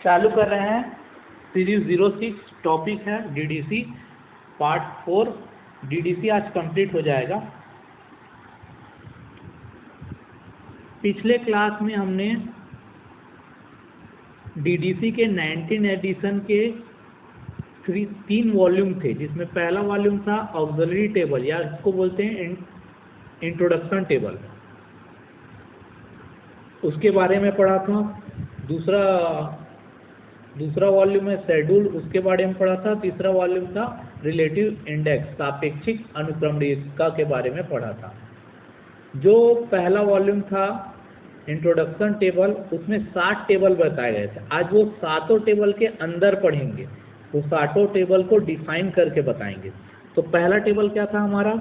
चालू कर रहे हैं सीरीज 06। टॉपिक है डीडीसी पार्ट 4। डीडीसी आज कंप्लीट हो जाएगा। पिछले क्लास में हमने डीडीसी के 19 एडिशन के 3 वॉल्यूम थे, जिसमें पहला वॉल्यूम था ऑक्सिलरी टेबल या इसको बोलते हैं इंट्रोडक्शन टेबल, उसके बारे में पढ़ा था। दूसरा वॉल्यूम है शेड्यूल, उसके बारे में पढ़ा था। तीसरा वॉल्यूम था रिलेटिव इंडेक्स, सापेक्षिक अनुक्रमणिका के बारे में पढ़ा था। जो पहला वॉल्यूम था इंट्रोडक्शन टेबल, उसमें 7 टेबल बताए गए थे। आज वो 7 टेबल के अंदर पढ़ेंगे, वो 7 टेबल को डिफाइन करके बताएंगे। तो पहला टेबल क्या था हमारा?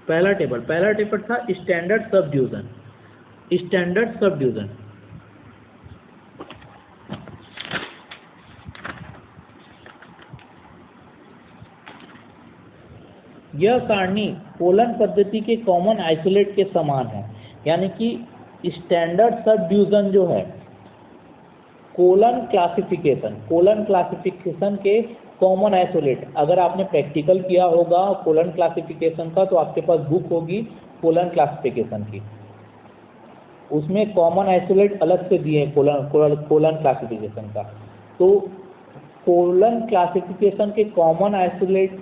पहला टेबल था स्टैंडर्ड सब डिवीजन। यह सारणी कोलन पद्धति के कॉमन आइसोलेट के समान है, यानी कि स्टैंडर्ड सब डिवीजन जो है कोलन क्लासिफिकेशन के कॉमन आइसोलेट। अगर आपने प्रैक्टिकल किया होगा कोलन क्लासिफिकेशन का, तो आपके पास बुक होगी कोलन क्लासिफिकेशन की, उसमें कॉमन आइसोलेट अलग से दिए हैं कोलन क्लासिफिकेशन का। तो कोलन क्लासिफिकेशन के कॉमन आइसोलेट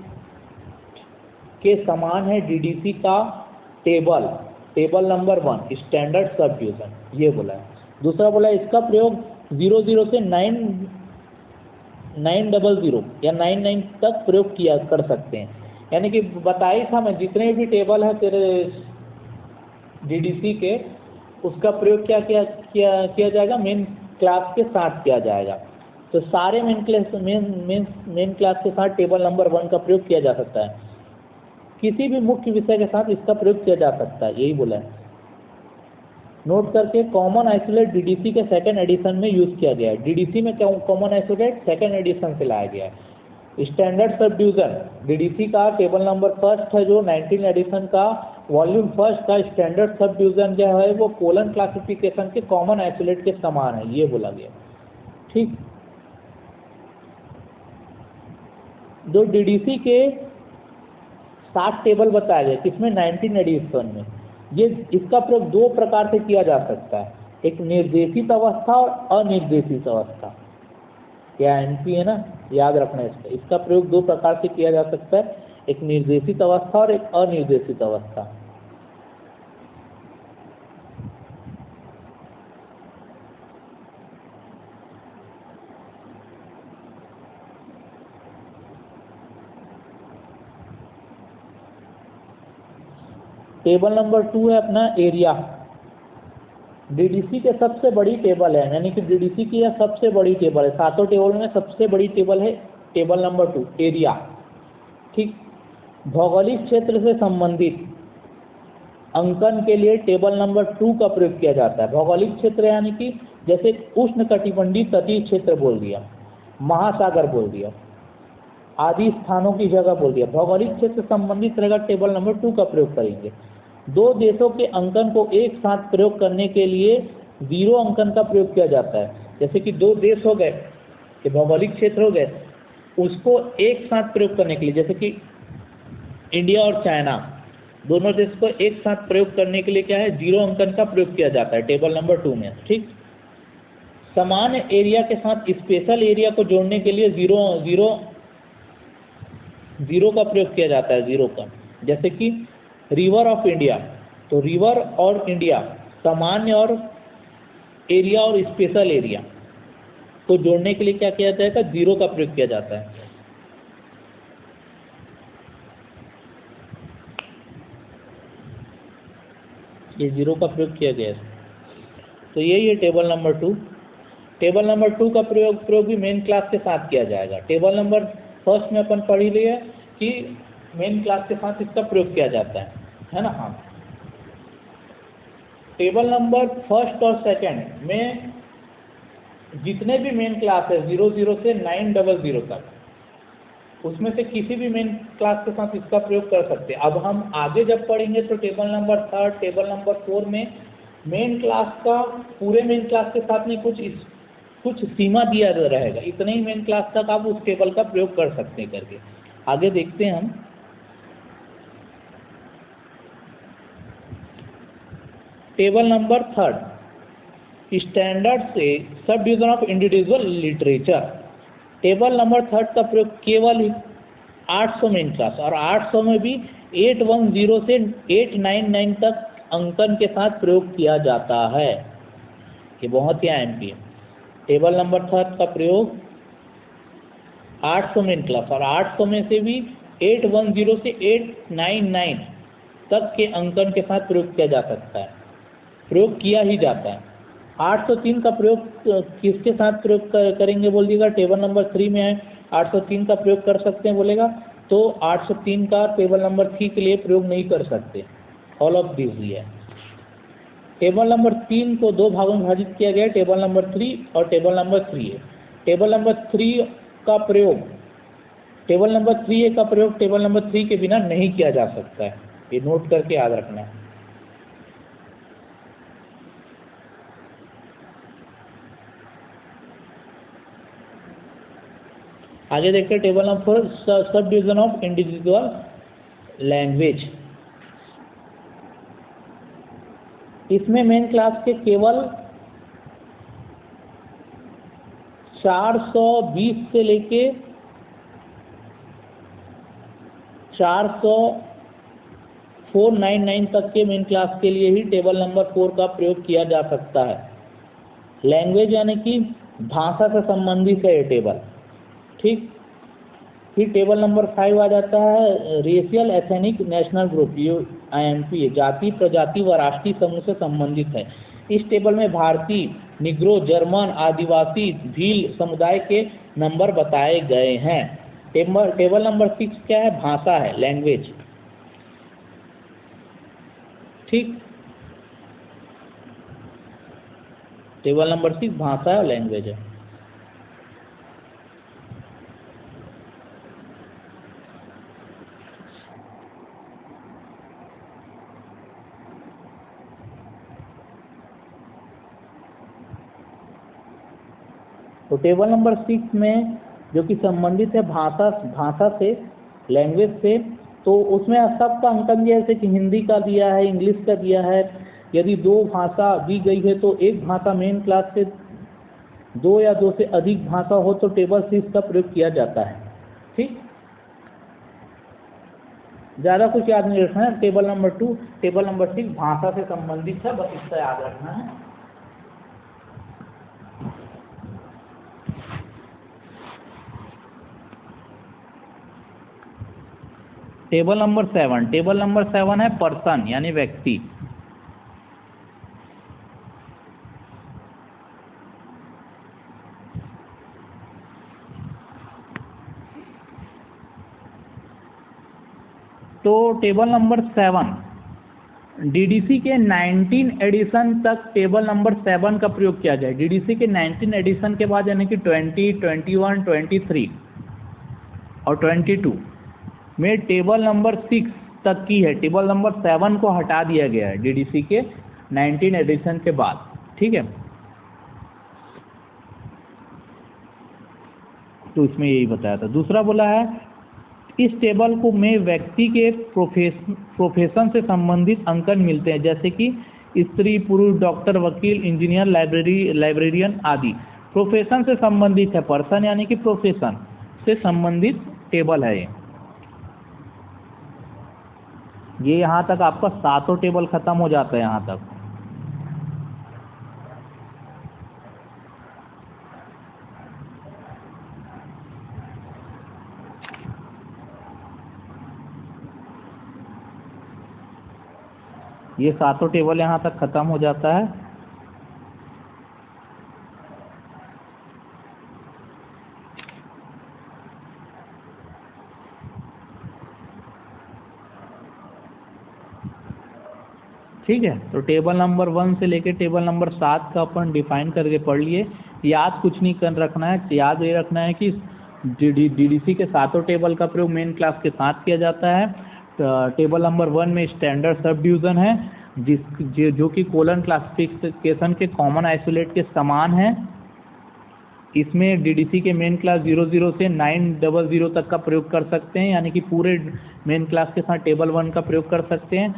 के समान है डीडीसी का table number 1 standard sub division, ये बोला है। दूसरा बोला इसका प्रयोग 00 से 900 या 99 तक प्रयोग कर सकते हैं। यानी कि बताई था मैं, जितने भी टेबल है तेरे डीडीसी के, उसका प्रयोग क्या किया जाएगा? मेन क्लास के साथ किया जाएगा। तो सारे मेन क्लास के साथ टेबल नंबर 1 का प्रयोग किया जा सकता है। किसी भी मुख्य विषय के साथ इसका प्रयोग किया जा सकता है, यही बोला है। नोट करके कॉमन आइसोलेट डीडीसी के 2nd एडिशन में यूज किया गया है। डीडीसी में कॉमन आइसोलेट 2nd एडिशन से लाया गया है। स्टैंडर्ड सब डिवीजन डीडीसी का टेबल नंबर 1 है, जो 19 एडिशन का वॉल्यूम 1 का स्टैंडर्ड सब डिवीजन जो है वो कोलन क्लासिफिकेशन के कॉमन आइसोलेट के समान है, ये बोला गया। ठीक, जो डीडीसी के 7 टेबल बताए गए किसमें? 19 एडिशन में। ये इसका प्रयोग 2 प्रकार से किया जा सकता है, एक निर्देशित अवस्था और अनिर्देशित अवस्था। क्या एनपी है ना, याद रखना इसका प्रयोग 2 प्रकार से किया जा सकता है, एक निर्देशित अवस्था और एक अनिर्देशित अवस्था। टेबल नंबर 2 है अपना एरिया। डीडीसी के सबसे बड़ी टेबल है, यानी कि डीडीसी की यह सबसे बड़ी टेबल है। 7 टेबल में सबसे बड़ी टेबल है टेबल नंबर 2 एरिया। ठीक, भौगोलिक क्षेत्र से संबंधित अंकन के लिए टेबल नंबर 2 का प्रयोग किया जाता है। भौगोलिक क्षेत्र यानी कि जैसे उष्णकटिबंधीय तटीय क्षेत्र बोल दिया, महासागर बोल दिया, आदि स्थानों की जगह बोल दिया। भौगोलिक क्षेत्र संबंधित रहेगा, टेबल नंबर 2 का प्रयोग करेंगे। 2 देशों के अंकन को एक साथ प्रयोग करने के लिए 0 अंकन का प्रयोग किया जाता है। जैसे कि 2 देश हो गए, ये भौगोलिक क्षेत्र हो गए, उसको एक साथ प्रयोग करने के लिए, जैसे कि इंडिया और चाइना, दोनों देश को एक साथ प्रयोग करने के लिए क्या है? 0 अंकन का प्रयोग किया जाता है टेबल नंबर 2 में। ठीक, सामान्य एरिया के साथ स्पेशल एरिया को जोड़ने के लिए 0 का प्रयोग किया जाता है, 0 का। जैसे कि रिवर ऑफ इंडिया, तो रिवर और इंडिया, सामान्य और एरिया और स्पेशल एरिया को जोड़ने के लिए क्या किया जाएगा? 0 का प्रयोग किया जाता है। ये 0 का प्रयोग किया गया है। तो यही है टेबल नंबर 2। टेबल नंबर 2 का प्रयोग भी मेन क्लास के साथ किया जाएगा। टेबल नंबर 1 में अपन पढ़ ही लिए कि मेन क्लास के साथ इसका प्रयोग किया जाता है ना। हाँ, टेबल नंबर 1 और 2 में जितने भी मेन क्लास है 00 से 900 तक, उसमें से किसी भी मेन क्लास के साथ इसका प्रयोग कर सकते हैं। अब हम आगे जब पढ़ेंगे तो टेबल नंबर 3, टेबल नंबर 4 में मेन क्लास का पूरे मेन क्लास के साथ में कुछ सीमा दिया रहेगा, इतने ही मेन क्लास तक आप उस टेबल का प्रयोग कर सकते हैं करके। आगे देखते हैं हम। टेबल नंबर 3, स्टैंडर्ड से sub division of individual literature. Table number 3 का प्रयोग केवल 800 मेन क्लास और 800 में भी 810 से 899 तक अंकन के साथ प्रयोग किया जाता है। ये बहुत ही IMP है। टेबल नंबर 3 का प्रयोग 800 मेन क्लास और 800 में से भी 810 से 899 तक के अंकन के साथ प्रयोग किया जा सकता है, प्रयोग किया ही जाता है। 803 का प्रयोग किसके साथ प्रयोग करेंगे बोल दीजिएगा। टेबल नंबर 3 में है 803 का प्रयोग कर सकते हैं बोलेगा, तो 803 का टेबल नंबर 3 के लिए प्रयोग नहीं कर सकते। ऑल ऑफ दिस ही है। टेबल नंबर 3 को 2 भागों में विभाजित किया गया है, टेबल नंबर 3 और टेबल नंबर 3 है। टेबल नंबर 3 का प्रयोग टेबल नंबर 3 का प्रयोग टेबल नंबर 3 के बिना नहीं किया जा सकता है, ये नोट करके याद रखना है। आगे देखते हैं table number 4, sub division of individual language. इसमें मेन क्लास के केवल 420 से लेके 499 तक के मेन क्लास के लिए ही टेबल नंबर 4 का प्रयोग किया जा सकता है। लैंग्वेज यानी कि भाषा से संबंधित है ये टेबल, ठीक। फिर टेबल नंबर 5 आ जाता है रेशियल एथनिक नेशनल ग्रुप, ये IMP जाति प्रजाति व राष्ट्रीय समूह से संबंधित है। इस टेबल में भारतीय, निग्रो, जर्मन, आदिवासी, भील समुदाय के नंबर बताए गए हैं। टेबल नंबर 6 क्या है, भाषा है, लैंग्वेज, ठीक। टेबल नंबर 6 भाषा है और लैंग्वेज है। तो टेबल नंबर 6 में जो कि संबंधित है भाषा से, लैंग्वेज से, तो उसमें सबका अंकन जैसे कि हिंदी का दिया है, इंग्लिश का दिया है। यदि 2 भाषा दी गई है तो एक भाषा मेन क्लास से 2 या 2 से अधिक भाषा हो तो टेबल 6 का प्रयोग किया जाता है, ठीक। ज़्यादा कुछ याद नहीं रखना है। टेबल नंबर 2, टेबल नंबर 6 भाषा से संबंधित है, बस इसका याद रखना है। टेबल नंबर 7 है पर्सन यानी व्यक्ति। तो टेबल नंबर 7 DDC के 19 एडिशन तक टेबल नंबर 7 का प्रयोग किया जाए। DDC के 19 एडिशन के बाद यानी कि 20, 21, 23 और 22 में टेबल नंबर 6 तक की है। टेबल नंबर 7 को हटा दिया गया है DDC के 19 एडिशन के बाद, ठीक है। तो इसमें यही बताया था। दूसरा बोला है इस टेबल को में व्यक्ति के प्रोफेशन से संबंधित अंकन मिलते हैं, जैसे कि स्त्री, पुरुष, डॉक्टर, वकील, इंजीनियर, लाइब्रेरियन आदि। प्रोफेशन से संबंधित है, पर्सन यानी कि प्रोफेशन से संबंधित टेबल है ये। यहाँ तक आपका 7 टेबल खत्म हो जाता है यहाँ तक। ये 7 टेबल यहाँ तक खत्म हो जाता है। ठीक है। तो टेबल नंबर 1 से लेके टेबल नंबर 7 का अपन डिफाइन करके पढ़ लिए। याद कुछ नहीं कर रखना है, याद ये रखना है कि डीडीसी के सातों टेबल का प्रयोग मेन क्लास के साथ किया जाता है। टेबल नंबर 1 में स्टैंडर्ड सब डिवीज़न है जो कि कोलन क्लासिफिकेशन के कॉमन आइसोलेट के समान है। इसमें डीडीसी के मेन क्लास 00 से 900 तक का प्रयोग कर सकते हैं, यानी कि पूरे मेन क्लास के साथ टेबल 1 का प्रयोग कर सकते हैं।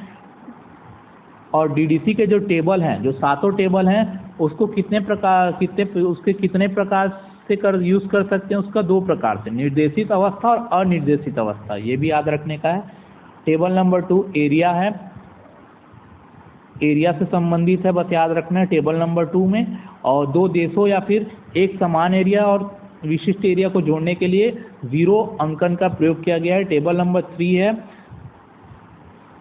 और डीडीसी के जो टेबल हैं, जो सातों टेबल हैं, उसको कितने प्रकार से यूज़ कर सकते हैं, उसका 2 प्रकार से, निर्देशित अवस्था और अनिर्देशित अवस्था, ये भी याद रखने का है। टेबल नंबर 2 एरिया है, एरिया से संबंधित है, बस याद रखना है टेबल नंबर 2 में। और 2 देशों या फिर एक समान एरिया और विशिष्ट एरिया को जोड़ने के लिए 0 अंकन का प्रयोग किया गया है। टेबल नंबर 3 है,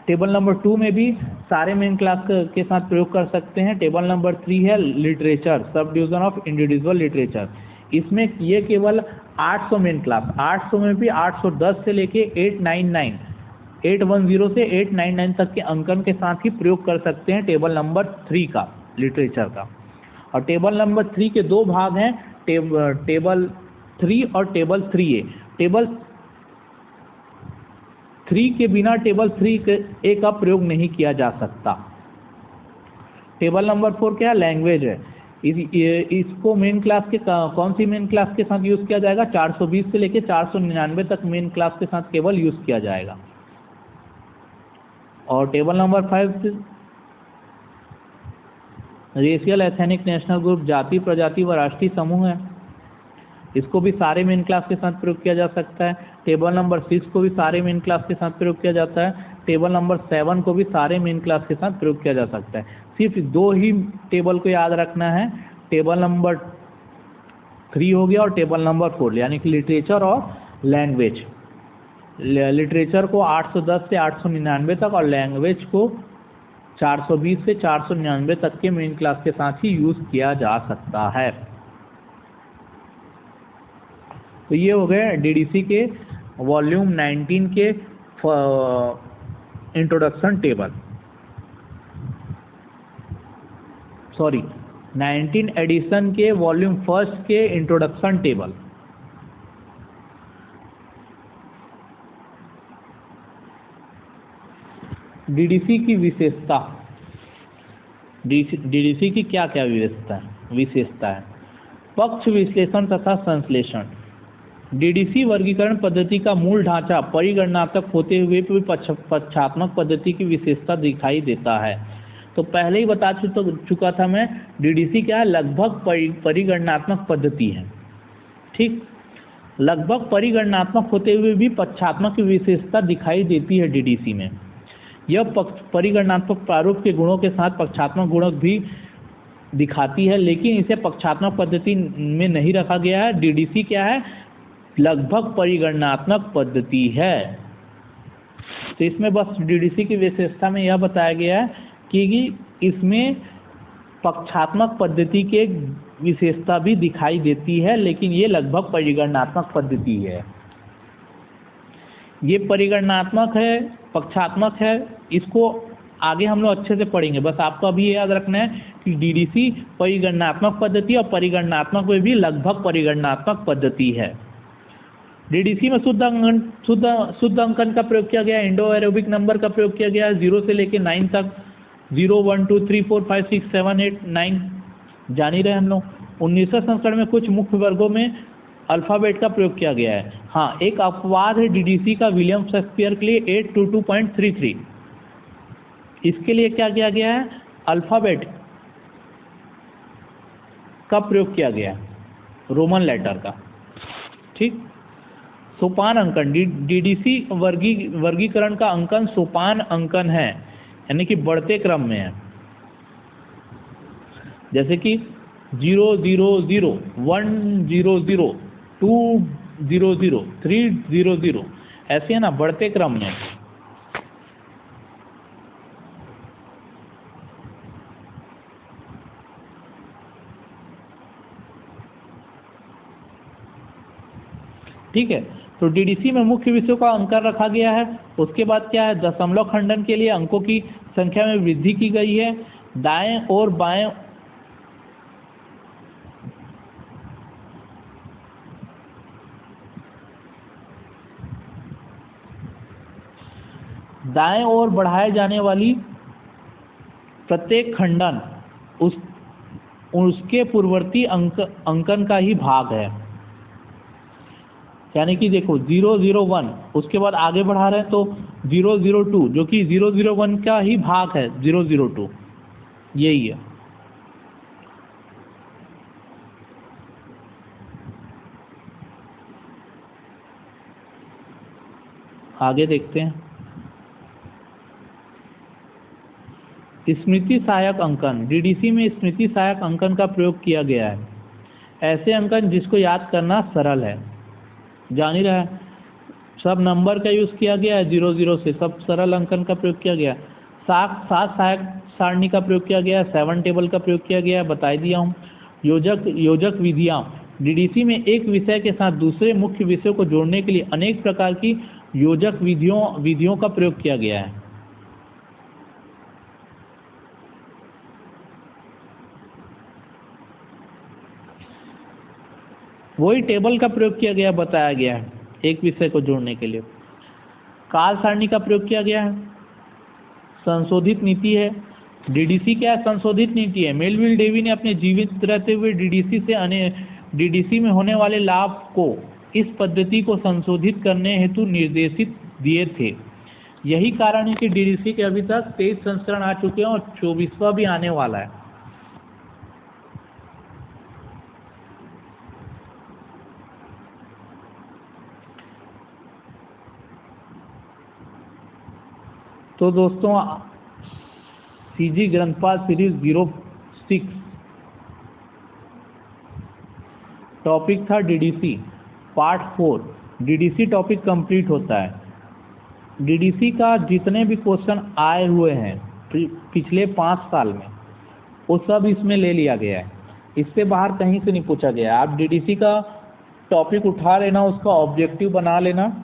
टेबल नंबर 2 में भी सारे मेन क्लास के साथ प्रयोग कर सकते हैं। टेबल नंबर 3 है literature, sub division of individual literature. इसमें ये केवल 800 मेन क्लास, 800 में भी 810 से लेके 810 से 899 तक के अंकन के साथ ही प्रयोग कर सकते हैं टेबल नंबर 3 का, लिटरेचर का। और टेबल नंबर 3 के 2 भाग हैं, टेबल 3 और टेबल 3A। टेबल 3 के बिना टेबल 3A का प्रयोग नहीं किया जा सकता। टेबल नंबर 4 क्या है, लैंग्वेज है। इसको मेन क्लास के कौन सी मेन क्लास के साथ यूज़ किया जाएगा, 420 से लेके 499 तक मेन क्लास के साथ केवल यूज़ किया जाएगा। और table number 5 racial ethnic national group, जाति प्रजाति व राष्ट्रीय समूह है, इसको भी सारे मेन क्लास के साथ प्रयोग किया जा सकता है। टेबल नंबर 6 को भी सारे मेन क्लास के साथ प्रयोग किया जाता है। टेबल नंबर 7 को भी सारे मेन क्लास के साथ प्रयोग किया जा सकता है। सिर्फ 2 ही टेबल को याद रखना है, टेबल नंबर 3 हो गया और टेबल नंबर 4, यानी कि लिटरेचर और लैंग्वेज। लिटरेचर को 810 से 899 तक और लैंग्वेज को 420 से 499 तक के मेन क्लास के साथ ही यूज़ किया जा सकता है। तो ये हो गए डीडीसी के वॉल्यूम 19 के इंट्रोडक्शन टेबल, 19 एडिशन के वॉल्यूम 1 के इंट्रोडक्शन टेबल। डीडीसी की विशेषता, डीडीसी की क्या क्या विशेषता है। पक्ष विश्लेषण तथा संश्लेषण। डीडीसी वर्गीकरण पद्धति का मूल ढांचा परिगणनात्मक होते हुए भी पक्षात्मक पद्धति की विशेषता दिखाई देता है। तो पहले ही बता चुका था मैं, डीडीसी क्या है, लगभग परिगणनात्मक पद्धति है। ठीक, लगभग परिगणनात्मक होते हुए भी पक्षात्मक की विशेषता दिखाई देती है डीडीसी में। यह परिगणनात्मक प्रारूप के गुणों के साथ पक्षात्मक गुणक भी दिखाती है, लेकिन इसे पक्षात्मक पद्धति में नहीं रखा गया है। डीडीसी क्या है, लगभग परिगणनात्मक पद्धति है। तो इसमें बस डीडीसी की विशेषता में यह बताया गया है कि इसमें पक्षात्मक पद्धति के विशेषता भी दिखाई देती है, लेकिन ये लगभग परिगणनात्मक पद्धति है। ये परिगणनात्मक है, पक्षात्मक है, इसको आगे हम लोग अच्छे से पढ़ेंगे। बस आपको अभी याद रखना है कि डीडीसी परिगणनात्मक पद्धति और परिगणनात्मक में भी लगभग परिगणनात्मक पद्धति है। डीडीसी में शुद्ध अंकन का प्रयोग किया गया, इंडो एरोबिक नंबर का प्रयोग किया गया, 0 से लेकर 9 तक, 0 1 2 3 4 5 6 7 8 9 जान ही रहे हम लोग। 19वें संस्करण में कुछ मुख्य वर्गों में अल्फ़ाबेट का प्रयोग किया गया है। हाँ, एक अपवाद है डीडीसी का विलियम शेक्सपियर के लिए 822.33। इसके लिए क्या किया गया है, अल्फ़ाबेट का प्रयोग किया गया है, रोमन लेटर का। ठीक, सोपान अंकन, डीडीसी वर्गीकरण का अंकन सोपान अंकन है, यानी कि बढ़ते क्रम में है। जैसे कि 0 0 0 1 0 0 2 0 0 3 0 0, ऐसे है ना, बढ़ते क्रम में। ठीक है, तो डीडीसी में मुख्य विषयों का अंकन रखा गया है। उसके बाद क्या है, दशमलव खंडन के लिए अंकों की संख्या में वृद्धि की गई है। दाएं और बाएं दाएं ओर बढ़ाए जाने वाली प्रत्येक खंडन उसके पूर्ववर्ती अंकन का ही भाग है। यानी कि देखो 001 उसके बाद आगे बढ़ा रहे हैं तो 002 जो कि 001 का ही भाग है 002, यही है। आगे देखते हैं। स्मृति सहायक अंकन। डीडीसी में स्मृति सहायक अंकन का प्रयोग किया गया है। ऐसे अंकन जिसको याद करना सरल है। जान ही रहा है, सब नंबर का यूज़ किया गया है, 00 से सब सरल अंकन का प्रयोग किया गया है। सात सहायक सारणी का प्रयोग किया गया है, 7 टेबल का प्रयोग किया गया है, बता दिया हूँ। योजक विधियाँ। डीडीसी में एक विषय के साथ दूसरे मुख्य विषयों को जोड़ने के लिए अनेक प्रकार की योजक विधियों का प्रयोग किया गया है। वही टेबल का प्रयोग किया गया, बताया गया है एक विषय को जोड़ने के लिए। काल सारणी का प्रयोग किया गया है। संशोधित नीति है। डीडीसी क्या है? संशोधित नीति है। मेलविल डेवी ने अपने जीवित रहते हुए डीडीसी में होने वाले लाभ को इस पद्धति को संशोधित करने हेतु निर्देशित दिए थे। यही कारण है कि डीडीसी के अभी तक 23 संस्करण आ चुके हैं और 24वां भी आने वाला है। तो दोस्तों सीजी ग्रंथपाल सीरीज 06 टॉपिक था DDC part 4। DDC topic complete होता है। डीडीसी का जितने भी क्वेश्चन आए हुए हैं पिछले 5 साल में वो सब इसमें ले लिया गया है। इससे बाहर कहीं से नहीं पूछा गया। आप डीडीसी का टॉपिक उठा लेना, उसका ऑब्जेक्टिव बना लेना,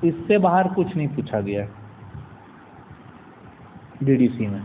इससे बाहर कुछ नहीं पूछा गया डीडीसी में।